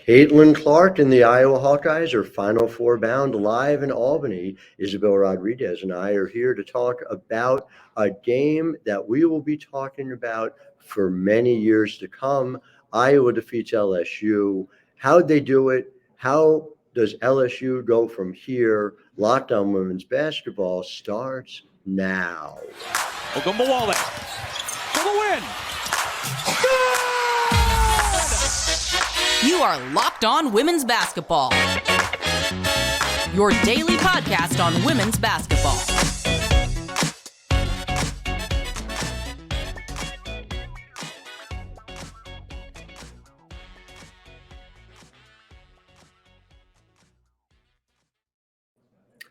Caitlin Clark and the Iowa Hawkeyes are Final Four bound live in Albany. Isabel Rodrigues and I are here to talk about a game that we will be talking about for many years to come. Iowa defeats LSU. How'd they do it? How does LSU go from here? Lockdown Women's Basketball starts now. Ogunbowale for the win. You are Locked On Women's Basketball, your daily podcast on women's basketball.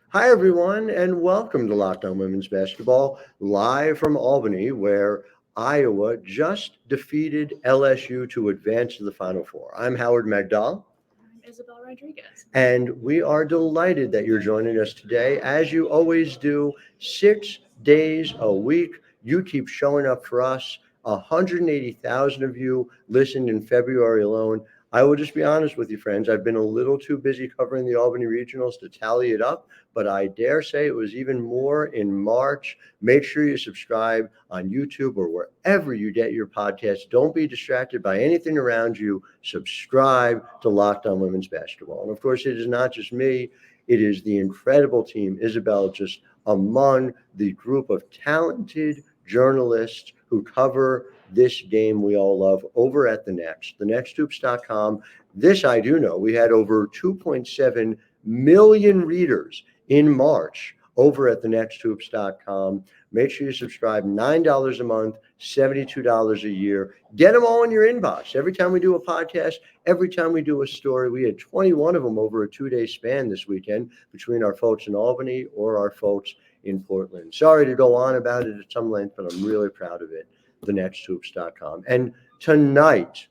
Hi, everyone, and welcome to Locked On Women's Basketball, live from Albany, where Iowa just defeated LSU to advance to the Final Four. I'm Howard Megdal. I'm Isabel Rodrigues. And we are delighted that you're joining us today. As you always do, 6 days a week, you keep showing up for us. 180,000 of you listened in February alone. I will just be honest with you, friends. I've been a little too busy covering the Albany Regionals to tally it up, but I dare say it was even more in March. Make sure you subscribe on YouTube or wherever you get your podcasts. Don't be distracted by anything around you. Subscribe to Locked On Women's Basketball. And of course, it is not just me. It is the incredible team, Isabel, just among the group of talented journalists who cover this game we all love over at The NextHoops.com. This I do know. We had over 2.7 million readers in March over at The NextHoops.com. Make sure you subscribe. $9 a month, $72 a year. Get them all in your inbox. Every time we do a podcast, every time we do a story, we had 21 of them over a 2-day span this weekend between our folks in Albany or our folks in Portland. Sorry to go on about it at some length, but I'm really proud of it. TheNextHoops.com. And tonight,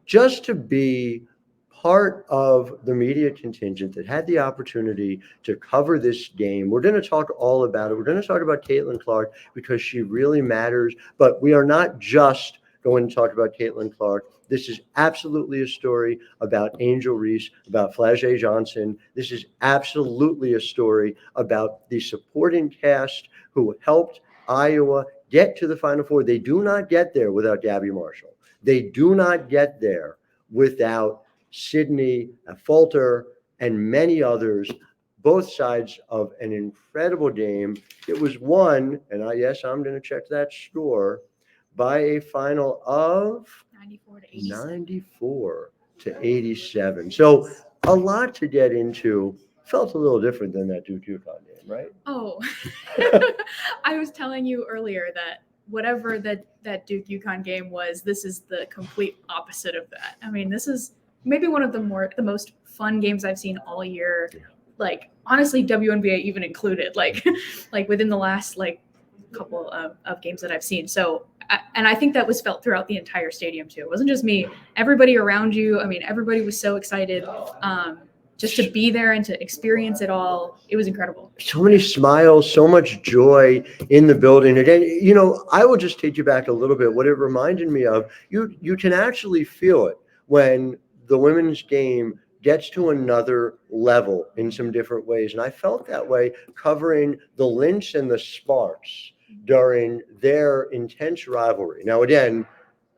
just to be part of the media contingent that had the opportunity to cover this game, we're going to talk all about it. We're going to talk about Caitlin Clark because she really matters, but we are not just going to talk about Caitlin Clark. This is absolutely a story about Angel Reese, about Flau'jae Johnson. This is absolutely a story about the supporting cast who helped Iowa get to the Final Four. They do not get there without Gabby Marshall. They do not get there without Sydney Falter and many others, both sides of an incredible game. It was won, and I'm going to check that score, by a final of 94 to 87. So a lot to get into. Felt a little different than that Duke UConn game, right? Oh, I was telling you earlier that whatever that Duke UConn game was, this is the complete opposite of that. I mean, this is maybe one of the most fun games I've seen all year. Yeah. Like, honestly, WNBA even included, like within the last couple of games that I've seen. So, and I think that was felt throughout the entire stadium too. It wasn't just me. Everybody around you. I mean, everybody was so excited. Just to be there and to experience it all, it was incredible. So many smiles, so much joy in the building. Again, I will just take you back a little bit. What it reminded me of, you can actually feel it when the women's game gets to another level in some different ways. And I felt that way covering the Lynx and the Sparks during their intense rivalry. Now, again,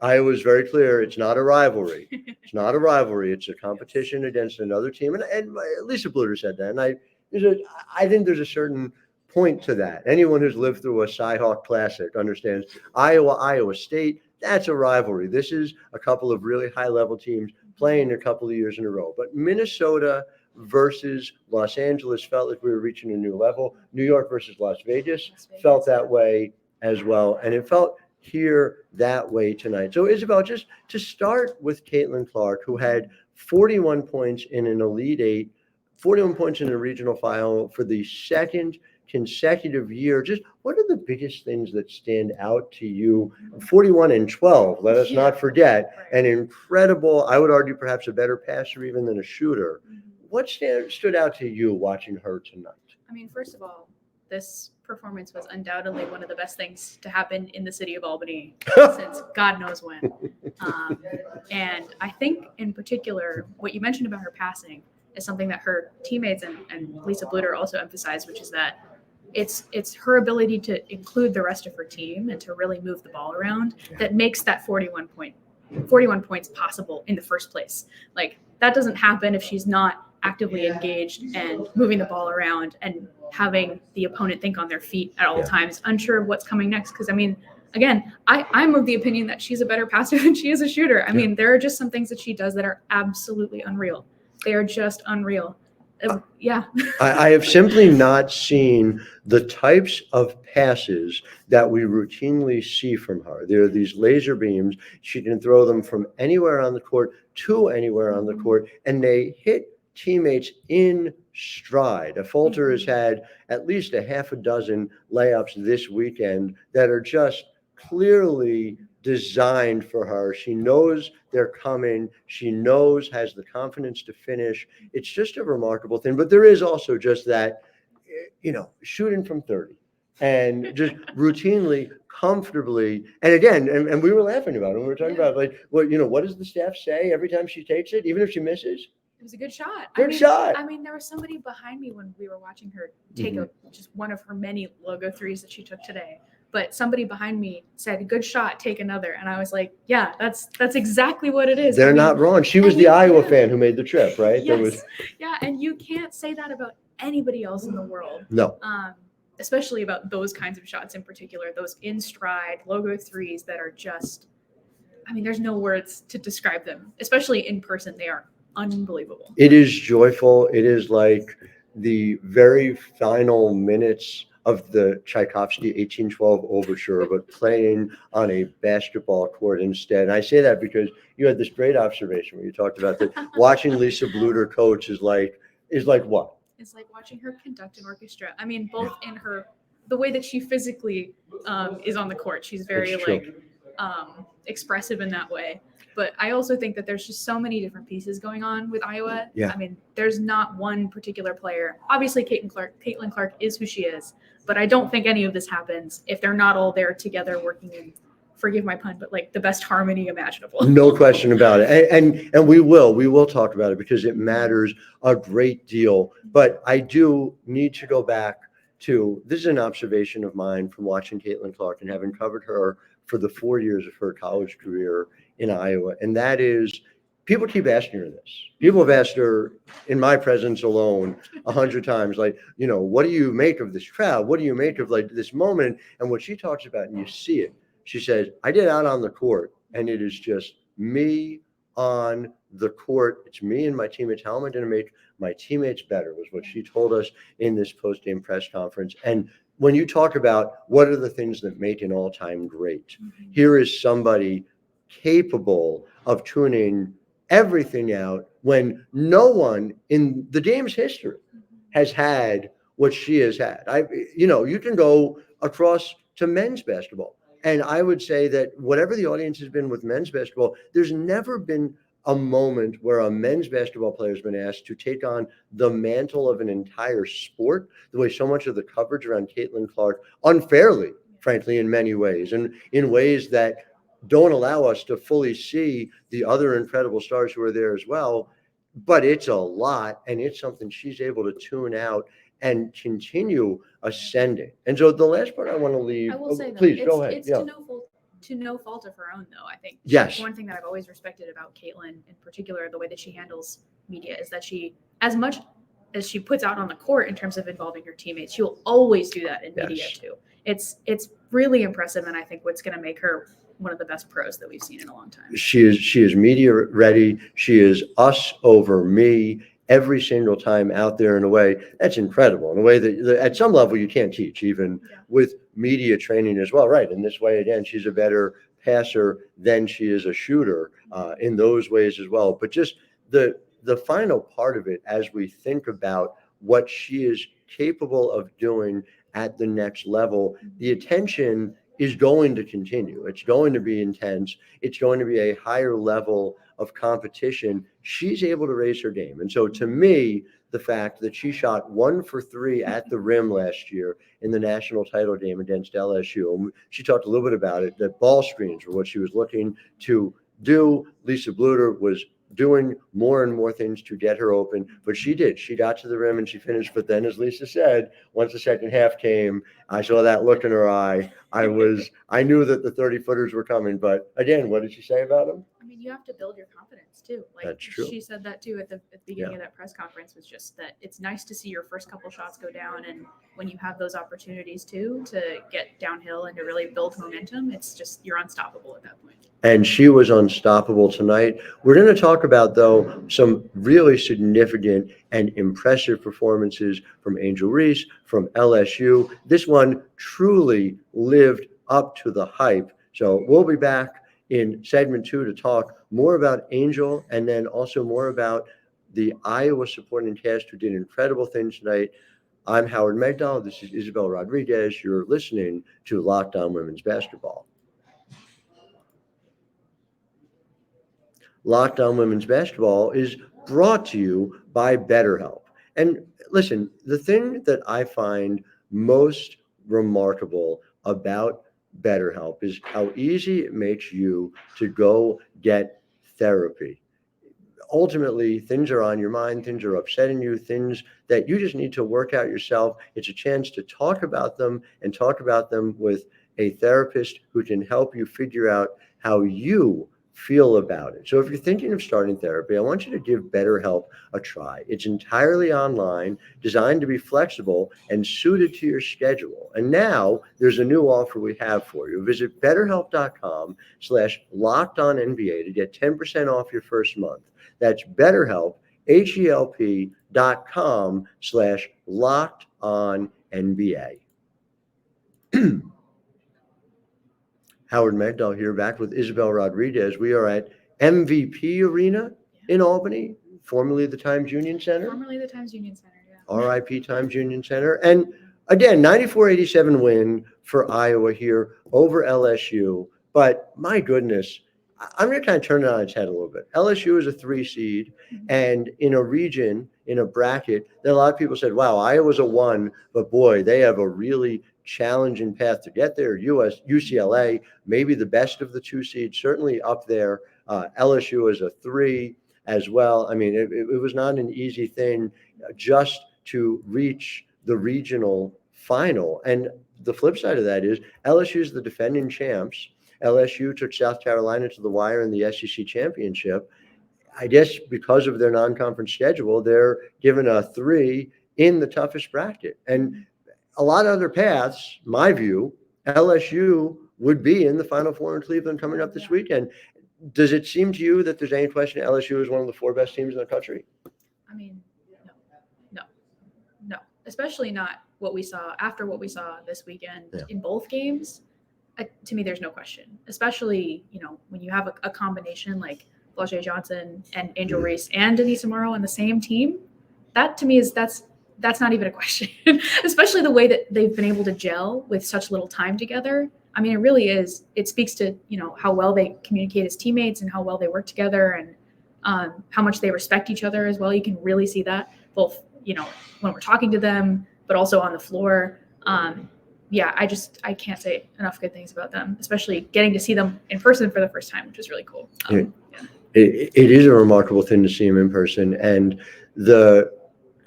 I was very clear. It's not a rivalry. It's not a rivalry. It's a competition against another team. And Lisa Bluder said that. And I think there's a certain point to that. Anyone who's lived through a Cy-Hawk Classic understands Iowa State, that's a rivalry. This is a couple of really high-level teams playing a couple of years in a row. But Minnesota versus Los Angeles felt like we were reaching a new level. New York versus Las Vegas felt that way as well. And it felt here that way tonight. So Isabel, just to start with Caitlin Clark, who had 41 points in an Elite Eight, 41 points in a regional final for the second consecutive year. Just what are the biggest things that stand out to you? 41 and 12, let us not forget, an incredible, I would argue perhaps a better passer even than a shooter. What stood out to you watching her tonight? I mean, first of all, this performance was undoubtedly one of the best things to happen in the city of Albany since God knows when. And I think in particular, what you mentioned about her passing is something that her teammates and Lisa Bluder also emphasized, which is that it's her ability to include the rest of her team and to really move the ball around that makes that 41 points possible in the first place. Like, that doesn't happen if she's not actively engaged and moving the ball around and having the opponent think on their feet at all times, unsure of what's coming next. Because, I mean, again, I'm of the opinion that she's a better passer than she is a shooter. I mean, there are just some things that she does that are absolutely unreal. They are just unreal. I have simply not seen the types of passes that we routinely see from her. There are these laser beams. She can throw them from anywhere on the court to anywhere on the court, and they hit teammates in stride. Fulter has had at least a half a dozen layups this weekend that are just clearly designed for her. She knows they're coming. She has the confidence to finish. It's just a remarkable thing. But there is also just that, shooting from 30 and just routinely, comfortably. And again, and we were laughing about it. We were talking about, like, what does the staff say every time she takes it, even if she misses? It was a good shot. Good shot. I mean, there was somebody behind me when we were watching her take just one of her many logo threes that she took today. But somebody behind me said, "Good shot, take another." And I was like, yeah, that's exactly what it is. They're not wrong. She was the Iowa fan who made the trip, right? Yes. Yeah, and you can't say that about anybody else in the world. No. Especially about those kinds of shots in particular, those in stride logo threes that are just, I mean, there's no words to describe them, especially in person. They are unbelievable. It is joyful. It is like the very final minutes of the Tchaikovsky 1812 overture, but playing on a basketball court instead. And I say that because you had this great observation where you talked about that watching Lisa Bluder coach is like what? It's like watching her conduct an orchestra. I mean, both in the way that she physically is on the court. She's very expressive in that way. But I also think that there's just so many different pieces going on with Iowa. Yeah. I mean, there's not one particular player. Obviously, Caitlin Clark is who she is. But I don't think any of this happens if they're not all there together working in, forgive my pun, but like the best harmony imaginable. No question about it. And we will talk about it because it matters a great deal. But I do need to go back to, this is an observation of mine from watching Caitlin Clark and having covered her for the 4 years of her college career in Iowa. And that is, people keep asking her this. People have asked her in my presence alone 100 times, like, what do you make of this crowd? What do you make of like this moment? And what she talks about, and you see it, she says, I did out on the court, and it is just me on the court. It's me and my teammates. How am I going to make my teammates better was what she told us in this post-game press conference. And when you talk about what are the things that make an all-time great, here is somebody capable of tuning everything out when no one in the game's history has had what she has had. You can go across to men's basketball. And I would say that whatever the audience has been with men's basketball, there's never been a moment where a men's basketball player has been asked to take on the mantle of an entire sport, the way so much of the coverage around Caitlin Clark, unfairly, frankly, in many ways, and in ways that don't allow us to fully see the other incredible stars who are there as well. But it's a lot, and it's something she's able to tune out and continue ascending. And so the last part I want to leave, I will say, though, please go ahead. It's to no fault of her own, though. I think yes. One thing that I've always respected about Caitlin, in particular, the way that she handles media, is that she, as much as she puts out on the court in terms of involving her teammates, she will always do that in media too. It's really impressive, and I think what's going to make her one of the best pros that we've seen in a long time. She is media ready. She is us over me every single time out there in a way that's incredible, in a way that at some level you can't teach, even with media training as well. Right. In this way, again, she's a better passer than she is a shooter in those ways as well. But just the final part of it, as we think about what she is capable of doing at the next level, the attention is going to continue. It's going to be intense. It's going to be a higher level of competition, she's able to raise her game. And so to me, the fact that she shot 1 for 3 at the rim last year in the national title game against LSU, and she talked a little bit about it, that ball screens were what she was looking to do. Lisa Bluder was doing more and more things to get her open, but she did. She got to the rim and she finished. But then, as Lisa said, once the second half came, I saw that look in her eye. I knew that the 30-footers were coming. But again, what did she say about them? I mean, you have to build your confidence too. Like That's true. She said that too at the beginning of that press conference, was just that it's nice to see your first couple shots go down, and when you have those opportunities too to get downhill and to really build momentum, it's just, you're unstoppable at that point. And she was unstoppable tonight. We're going to talk about, though, some really significant and impressive performances from Angel Reese, from LSU. This one truly lived up to the hype. So we'll be back in segment 2 to talk more about Angel, and then also more about the Iowa supporting cast who did incredible things tonight. I'm Howard Megdal. This is Isabel Rodriguez. You're listening to Locked On Women's Basketball. Locked On Women's Basketball is brought to you by BetterHelp. And listen, the thing that I find most remarkable about BetterHelp is how easy it makes you to go get therapy. Ultimately, things are on your mind, things are upsetting you, things that you just need to work out yourself. It's a chance to talk about them, and talk about them with a therapist who can help you figure out how you feel about it. So if you're thinking of starting therapy, I want you to give BetterHelp a try. It's entirely online, designed to be flexible and suited to your schedule. And now there's a new offer we have for you. Visit BetterHelp.com/LockedOnNBA to get 10% off your first month. That's BetterHelp, HELP.com/LockedOnNBA. Howard Megdal here, back with Isabel Rodriguez. We are at MVP Arena in Albany, formerly the Times Union Center. Formerly the Times Union Center, yeah. RIP Times Union Center. And again, 94-87 win for Iowa here over LSU. But my goodness, I'm going to kind of turn it on its head a little bit. LSU is a 3 seed, and in a region, in a bracket, that a lot of people said, wow, Iowa's a 1, but boy, they have a really challenging path to get there. UCLA, maybe the best of the 2 seeds, certainly up there. LSU is a 3 as well. I mean, it was not an easy thing just to reach the regional final. And the flip side of that is LSU is the defending champs. LSU took South Carolina to the wire in the SEC championship. I guess because of their non-conference schedule, they're given a 3 in the toughest bracket. And a lot of other paths, my view, LSU would be in the Final Four in Cleveland coming up this weekend. Does it seem to you that there's any question LSU is one of the 4 best teams in the country? I mean, no. Especially not what we saw after what we saw this weekend in both games. To me, there's no question. Especially, when you have a combination like Flau'jae Johnson and Angel Reese and Denise Amaro on the same team. That to me is that's not even a question. Especially the way that they've been able to gel with such little time together. I mean, it really is. It speaks to how well they communicate as teammates and how well they work together, and how much they respect each other as well. You can really see that both when we're talking to them, but also on the floor. I can't say enough good things about them, especially getting to see them in person for the first time, which is really cool. It is a remarkable thing to see them in person, and the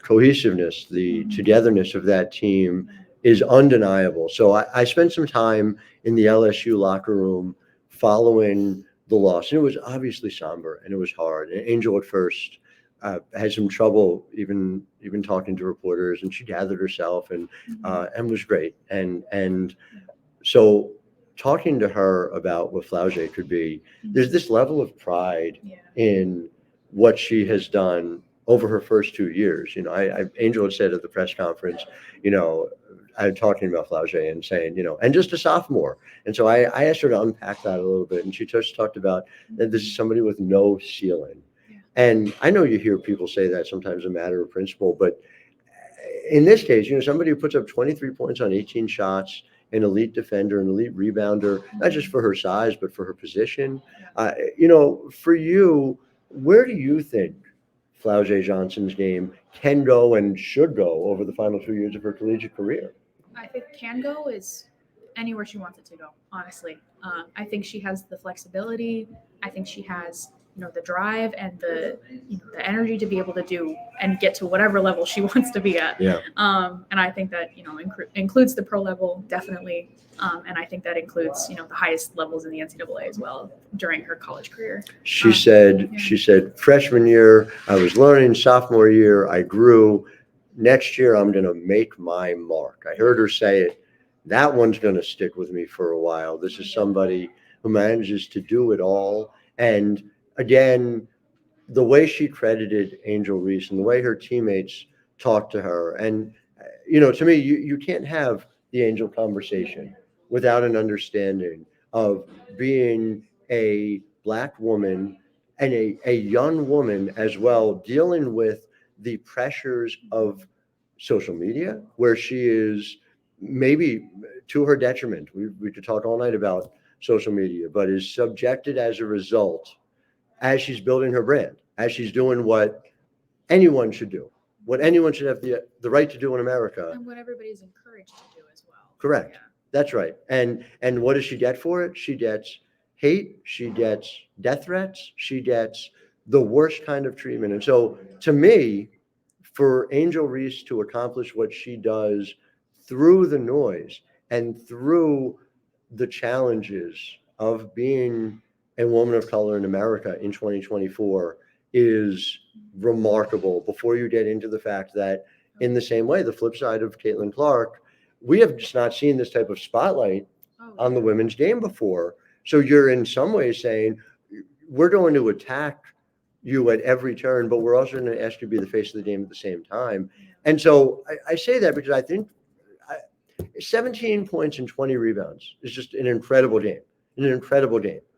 cohesiveness, the togetherness of that team is undeniable. So I spent some time in the LSU locker room following the loss, and it was obviously somber and it was hard. And Angel at first had some trouble even talking to reporters, and she gathered herself and was great. And so talking to her about what Flau'jae could be, there's this level of pride in what she has done over her first 2 years. Angel had said at the press conference, I was talking about Flau'jae and saying, and just a sophomore. And so I asked her to unpack that a little bit, and she just talked about that this is somebody with no ceiling. And I know you hear people say that sometimes a matter of principle, but in this case, somebody who puts up 23 points on 18 shots, an elite defender, an elite rebounder, not just for her size, but for her position. For you, where do you think Flau'jae Johnson's game can go and should go over the final 2 years of her collegiate career? I think can go is anywhere she wants it to go, honestly. I think she has the flexibility. I think she has, the drive and the energy to be able to do and get to whatever level she wants to be at. Yeah. And I think that, includes the pro level, definitely. And I think that includes, the highest levels in the NCAA as well during her college career. She said, freshman year, I was learning, sophomore year, I grew. Next year, I'm going to make my mark. I heard her say it. That one's going to stick with me for a while. This is somebody who manages to do it all. And again, the way she credited Angel Reese and the way her teammates talked to her. And, to me, you can't have the Angel conversation without an understanding of being a Black woman and a young woman as well, dealing with the pressures of social media, where she is maybe to her detriment. We could talk all night about social media, but is subjected as a result as she's building her brand, as she's doing what anyone should do, what anyone should have the right to do in America. And what everybody's encouraged to do as well. Correct. Yeah. That's right. And what does she get for it? She gets hate. She gets death threats. She gets the worst kind of treatment. And so to me, for Angel Reese to accomplish what she does through the noise and through the challenges of being a woman of color in America in 2024 is remarkable, before you get into the fact that, in the same way, the flip side of Caitlin Clark, we have just not seen this type of spotlight on the women's game before. So you're in some ways saying, we're going to attack you at every turn, but we're also going to ask you to be the face of the game at the same time. And so I say that because I think 17 points and 20 rebounds is just an incredible game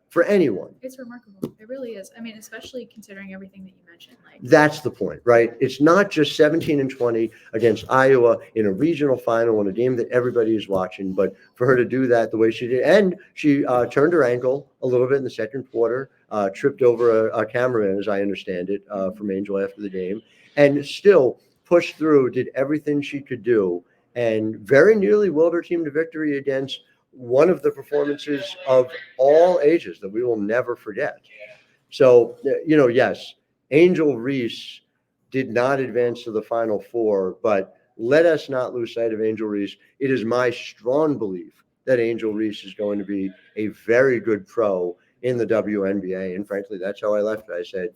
for anyone. It's remarkable. It really is. I mean, especially considering everything that you mentioned. That's the point, right? It's not just 17 and 20 against Iowa in a regional final in a game that everybody is watching, but for her to do that the way she did, and she turned her ankle a little bit in the second quarter, tripped over a cameraman, as I understand it, from Angel after the game, and still pushed through, did everything she could do, and very nearly willed her team to victory against one of the performances of all ages that we will never forget. So, yes, Angel Reese did not advance to the Final Four, but let us not lose sight of Angel Reese. It is my strong belief that Angel Reese is going to be a very good pro in the WNBA. And frankly, that's how I left it. I said,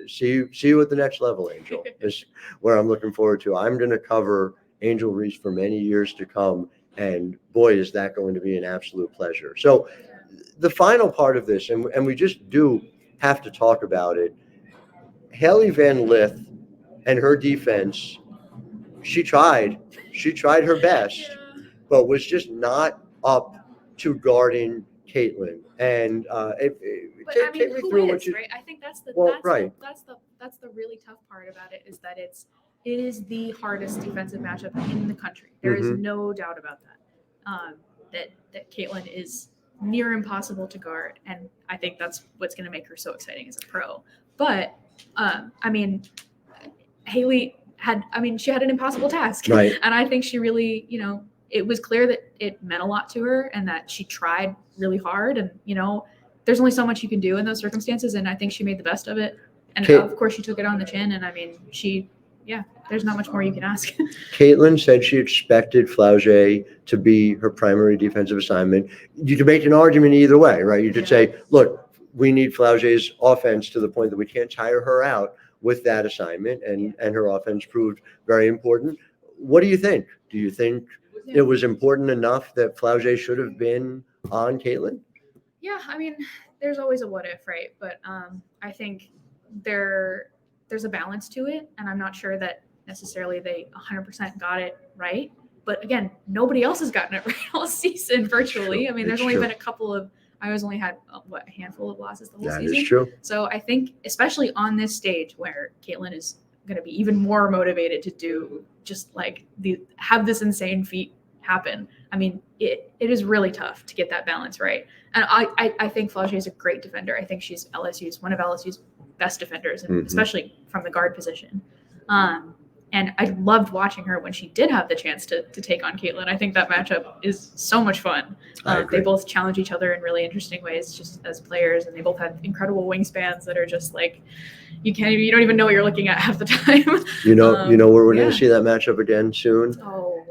see you at the next level, Angel. Is where I'm looking forward to. I'm going to cover Angel Reese for many years to come. And boy, is that going to be an absolute pleasure. So the final part of this, and we just do have to talk about it, Haley Van Lith and her defense, she tried her best, but was just not up to guarding Caitlin. And take me through what you, right? I think that's the really tough part about it, is that it is the hardest defensive matchup in the country. There is no doubt about that. That Caitlin is near impossible to guard, and I think that's what's going to make her so exciting as a pro. But Haley had an impossible task, right? And I think she really, it was clear that it meant a lot to her, and that she tried really hard. And there's only so much you can do in those circumstances, and I think she made the best of it. And of course, she took it on the chin. And there's not much more you can ask. Caitlin said she expected Flau'jae to be her primary defensive assignment. You could make an argument either way, right? You could say, look, we need Flau'jae's offense to the point that we can't tire her out with that assignment, and her offense proved very important. What do you think? Do you think it was important enough that Flau'jae should have been on Caitlin? Yeah, there's always a what if, right? But I think there's a balance to it, and I'm not sure that necessarily they 100% got it right. But again, nobody else has gotten it right all season virtually. True. There's only been a couple of, I was only had a handful of losses the whole season. That is true. So I think, especially on this stage where Caitlin is going to be even more motivated to do just have this insane feat happen. I mean, it is really tough to get that balance right. And I think Flau'jae is a great defender. I think she's one of LSU's best defenders, and especially from the guard position. And I loved watching her when she did have the chance to take on Caitlin. I think that matchup is so much fun. They both challenge each other in really interesting ways just as players, and they both have incredible wingspans that are just like you don't even know what you're looking at half the time. You know where we're going to see that matchup again soon?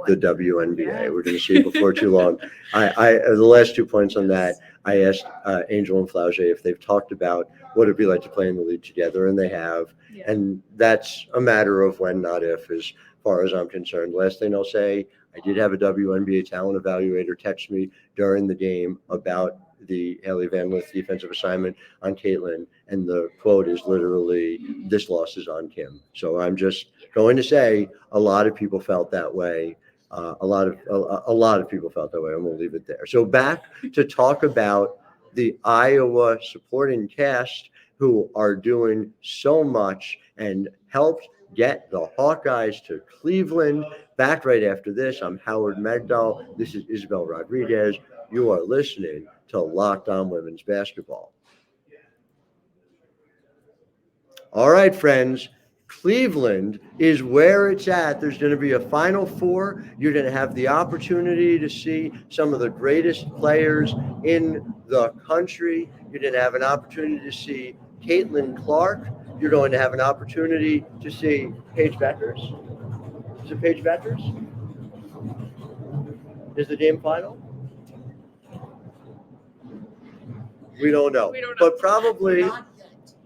The WNBA. Yeah. We're going to see it before too long. The last 2 points on that, I asked Angel and Flau'jae if they've talked about what it'd be like to play in the league together, and they have. Yeah. And that's a matter of when, not if, as far as I'm concerned. Last thing I'll say, I did have a WNBA talent evaluator text me during the game about the Haley Van Lith defensive assignment on Caitlin, and the quote is literally, "This loss is on Kim." So I'm just going to say a lot of people felt that way. A lot of people felt that way, and we'll leave it there. So back to talk about the Iowa supporting cast, who are doing so much and helped get the Hawkeyes to Cleveland. Back right after this, I'm Howard Megdal. This is Isabel Rodriguez. You are listening to Locked On Women's Basketball. All right, friends. Cleveland is where it's at. There's going to be a Final Four. You're going to have the opportunity to see some of the greatest players in the country. You're going to have an opportunity to see Caitlin Clark. You're going to have an opportunity to see Paige Beckers. Is it Paige Beckers? Is the game final? We don't know. But probably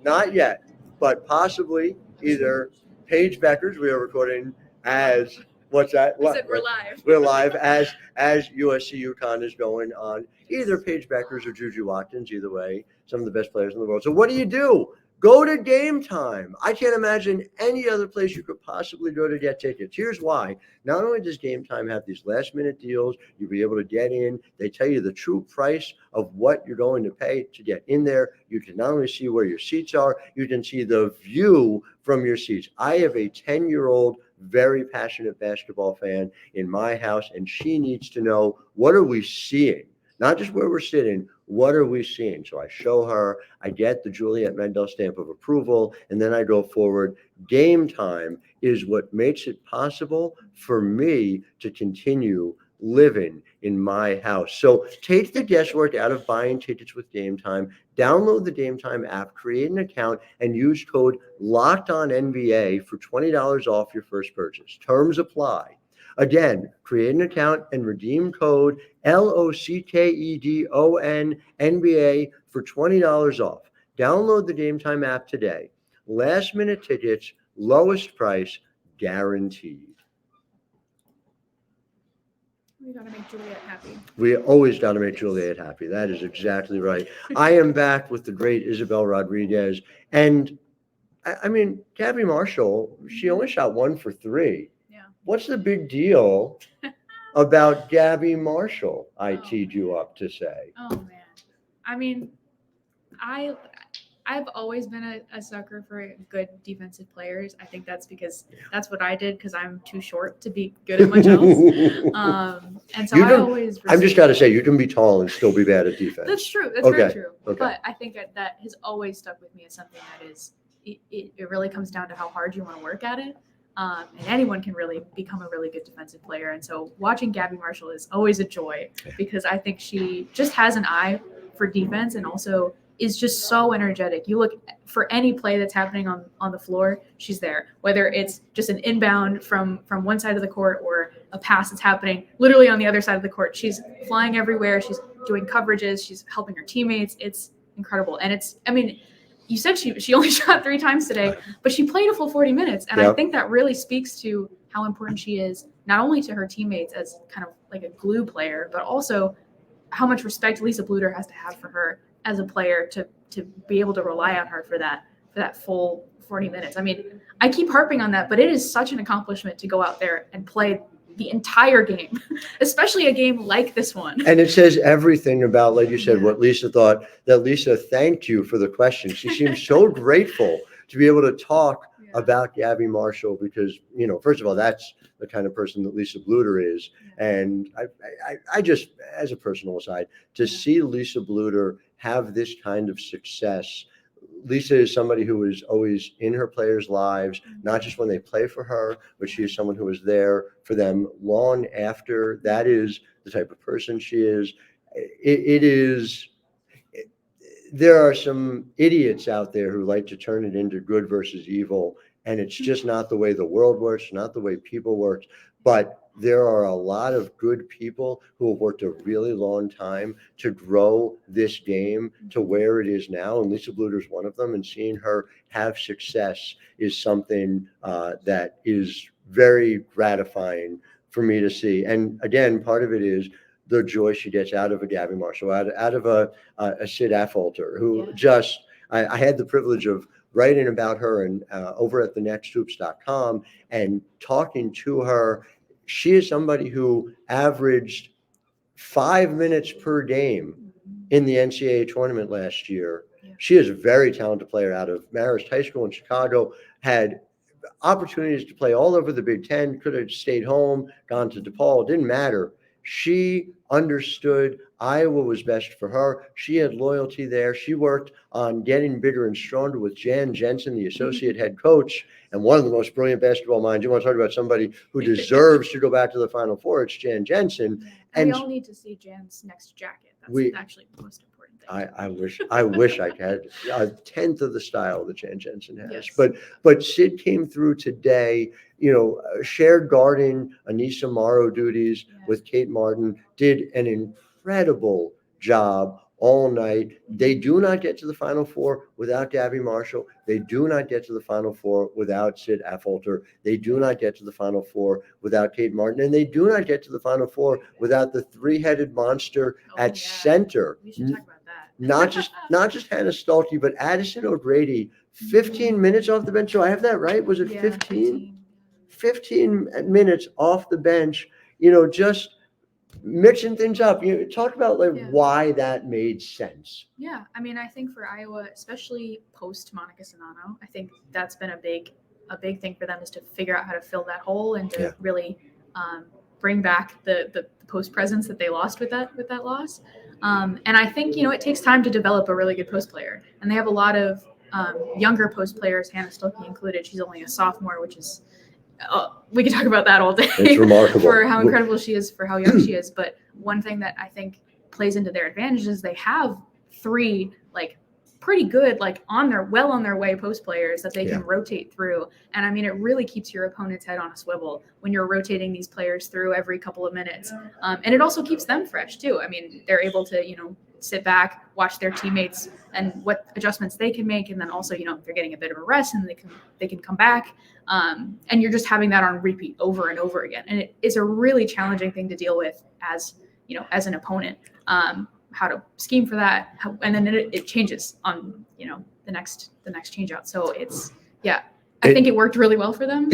not yet, but possibly either Paige Beckers, we are recording as, what's that? We're live. We're live as USC UConn is going on. Either Paige Beckers or Juju Watkins, either way, some of the best players in the world. So what do? Go to Game Time. I can't imagine any other place you could possibly go to get tickets. Here's why. Not only does Game Time have these last-minute deals, you'll be able to get in. They tell you the true price of what you're going to pay to get in there. You can not only see where your seats are, you can see the view from your seats. I have a 10-year-old, very passionate basketball fan in my house, and she needs to know, what are we seeing? Not just where we're sitting, what are we seeing? So I show her, I get the Juliet Mendel stamp of approval, and then I go forward. Game Time is what makes it possible for me to continue living in my house. So take the guesswork out of buying tickets with Game Time. Download the Game Time app, create an account, and use code LOCKEDONNBA for $20 off your first purchase. Terms apply. Again, create an account and redeem code LOCKEDONNBA for $20 off. Download the Game Time app today. Last minute tickets, lowest price, guaranteed. We gotta make Juliet happy. We always got to make Juliet happy. That is exactly right. I am back with the great Isabel Rodriguez. And I mean, Gabby Marshall, she only shot 1 for 3. What's the big deal about Gabby Marshall? I teed you up to say. Oh man, I mean, I've always been a sucker for good defensive players. I think that's because that's what I did because I'm too short to be good at much else. And so I've just got to say, you can be tall and still be bad at defense. That's true. That's very true. Okay. But I think that has always stuck with me as something that is, it really comes down to how hard you want to work at it. And anyone can really become a really good defensive player. And so watching Gabby Marshall is always a joy because I think she just has an eye for defense and also is just so energetic. You look for any play that's happening on the floor, she's there. Whether it's just an inbound from one side of the court or a pass that's happening literally on the other side of the court, she's flying everywhere. She's doing coverages. She's helping her teammates. It's incredible. And you said she only shot 3 times today, but she played a full 40 minutes. And I think that really speaks to how important she is, not only to her teammates as kind of like a glue player, but also how much respect Lisa Bluder has to have for her as a player to be able to rely on her for that full 40 minutes. I mean, I keep harping on that, but it is such an accomplishment to go out there and play the entire game, especially a game like this one. And it says everything about, like you said, what Lisa thought, that Lisa thanked you for the question. She seems so grateful to be able to talk Yeah. about Gabby Marshall, because, first of all, that's the kind of person that Lisa Bluder is. And I just, as a personal aside, to see Lisa Bluder have this kind of success. Lisa is somebody who is always in her players' lives, not just when they play for her, but she is someone who is there for them long after. That is the type of person she is. There are some idiots out there who like to turn it into good versus evil, and it's just not the way the world works, not the way people work. But there are a lot of good people who have worked a really long time to grow this game to where it is now, and Lisa Bluder is one of them. And seeing her have success is something that is very gratifying for me to see. And again, part of it is the joy she gets out of a Gabby Marshall, out of a Sid Affolter, who just, I had the privilege of writing about her and over at thenexthoops.com and talking to her. She is somebody who averaged 5 minutes per game in the NCAA tournament last year. She is a very talented player out of Marist High School in Chicago, had opportunities to play all over the Big Ten, could have stayed home, gone to DePaul, didn't matter. She understood Iowa was best for her. She had loyalty there. She worked on getting bigger and stronger with Jan Jensen, the associate head coach, and one of the most brilliant basketball minds. You want to talk about somebody who deserves to go back to the Final Four, it's Jan Jensen. And we all need to see Jan's next jacket. That's actually the most important thing. I wish I had a tenth of the style that Jan Jensen has. Yes. But Sid came through today, shared guarding Anissa Morrow duties with Kate Martin, did an incredible job all night. They do not get to the Final Four without Gabby Marshall. They do not get to the Final Four without Sid Affolter. They do not get to the Final Four without Kate Martin. And they do not get to the Final Four without the three-headed monster at center. We should talk about that. Not just Hannah Stuelke, but Addison O'Grady, 15 minutes off the bench. So I have that right? Was it 15? 15 minutes off the bench, just mixing things up. Talk about why that made sense. Yeah, I mean, I think for Iowa, especially post Monica Czinano, I think that's been a big thing for them, is to figure out how to fill that hole and to really bring back the post presence that they lost with that loss. And I think it takes time to develop a really good post player, and they have a lot of younger post players, Hannah Stuelke included. She's only a sophomore, which is we could talk about that all day. It's remarkable for how incredible she is, for how young she is. But one thing that I think plays into their advantage is they have three pretty good on their way post players that they can rotate through. And I mean, it really keeps your opponent's head on a swivel when you're rotating these players through every couple of minutes. And it also keeps them fresh too. I mean, they're able to sit back, watch their teammates and what adjustments they can make, and then also if they're getting a bit of a rest and they can come back. And you're just having that on repeat over and over again. And it is a really challenging thing to deal with as an opponent, how to scheme for that. And then it changes on, the next change out. So I think it worked really well for them,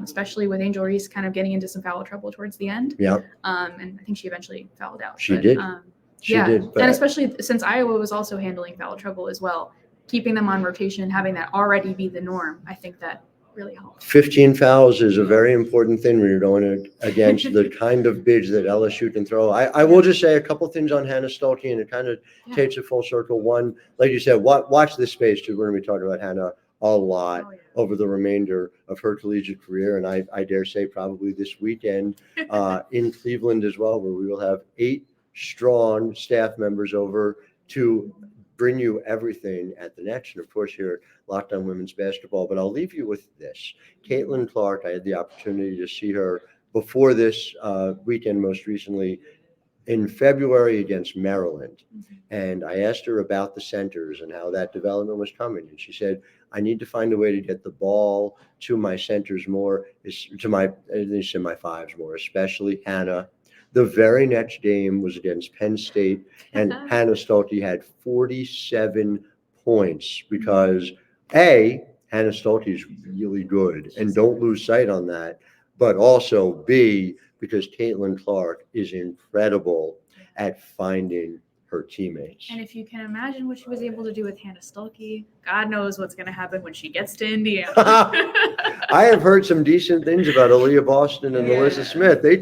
especially with Angel Reese kind of getting into some foul trouble towards the end. Yeah. And I think she eventually fouled out. She did. She did. And especially since Iowa was also handling foul trouble as well, keeping them on rotation and having that already be the norm, I think that really helped. 15 fouls is a very important thing when you're going against the kind of bigs that LSU can throw. I will just say a couple things on Hannah Stuelke, and it kind of takes it full circle. One, like you said, watch this space too. We're going to be talking about Hannah a lot over the remainder of her collegiate career, and I dare say probably this weekend in Cleveland as well, where we will have 8 strong staff members over to bring you everything at the next, and of course here at Locked On Women's Basketball. But I'll leave you with this. Caitlin Clark, I had the opportunity to see her before this weekend, most recently in February against Maryland. And I asked her about the centers and how that development was coming. And she said, I need to find a way to get the ball to my centers more, to my fives more, especially Hannah. The very next game was against Penn State, and Hannah Stuelke had 47 points because, A, Hannah Stuelke is really good, and don't lose sight on that, but also, B, because Caitlin Clark is incredible at finding her teammates. And if you can imagine what she was able to do with Hannah Stuelke, God knows what's going to happen when she gets to Indiana. I have heard some decent things about Aaliyah Boston and Alyssa Smith. They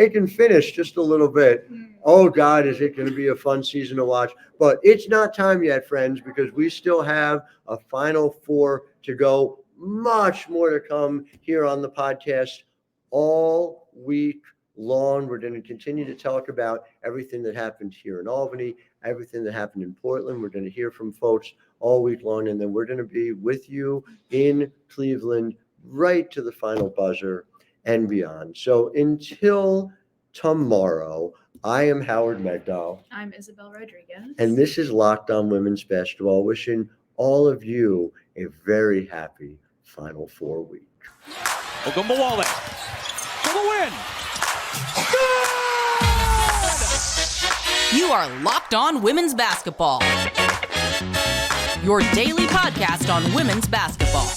can finish just a little bit. Oh, God, is it going to be a fun season to watch? But it's not time yet, friends, because we still have a Final Four to go. Much more to come here on the podcast all week long. We're going to continue to talk about everything that happened here in Albany, everything that happened in Portland. We're going to hear from folks all week long, and then we're going to be with you in Cleveland right to the final buzzer and beyond. So until tomorrow, I am Howard Megdal. I'm Isabel Rodriguez. And this is Locked On Women's Basketball, wishing all of you a very happy Final Four week. Ogunbowale for the win. Good! You are Locked On Women's Basketball, your daily podcast on women's basketball.